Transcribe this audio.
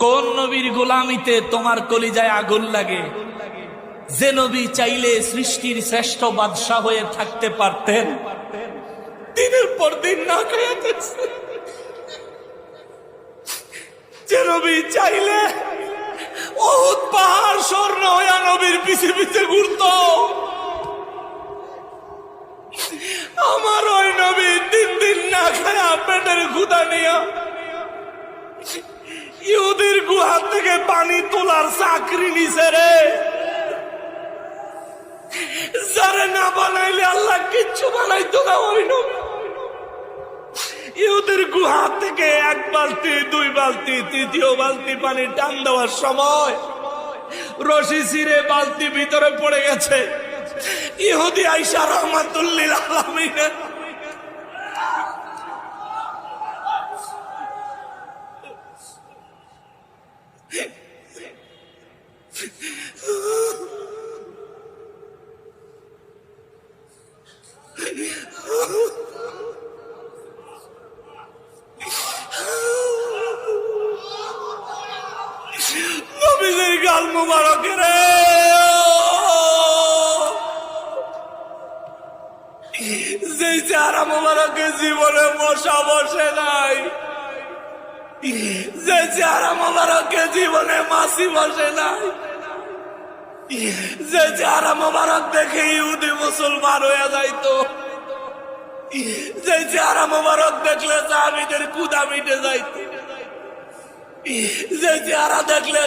কোন নবীর গোলামিতে তোমার কলিজায় আগুন লাগে? যে নবী চাইলে সৃষ্টির শ্রেষ্ঠ বাদশা হয়ে থাকতে পারতেন, দিনের পর দিন না খেয়ে থাকছেন। যে নবী চাইলে উহুদ পাহাড় স্বর্ণ হইয়া নবীর পিছে পিছে ঘুরত, আমার ওই নবী দিন দিন না খায়া পেটের ক্ষুধা নিয়া ইহুদির গুহা থেকে পানি তোলার চাকরি নিছে রে। যারে না বানাইলে আল্লাহ কিচ্ছু বানাইতো না। ওই নবী ইহুদির গুহা থেকে এক বালতি, দুই বালতি, তৃতীয় বালতি পানি টান দেওয়ার সময় রশি ছিঁড়ে বালতি ভিতরে পড়ে গেছে। ইহুদি আইসা রহমাতুল্লিল আলামিন নবীজির গাল মুবারক রে, যে চেহারা মুবারকের জীবনে মশা বসে নাই, যে চেহারা মুবারকের জীবনে মাছি বসে নাই, যে চেহারা মুবারক দেখে ইহুদি মুসলমান হয়ে যাইতো, যে চেহারা মুবারক দেখলে সাহাবীদের ক্ষুধা মিটে যাইতো, যে চেহারা দেখলে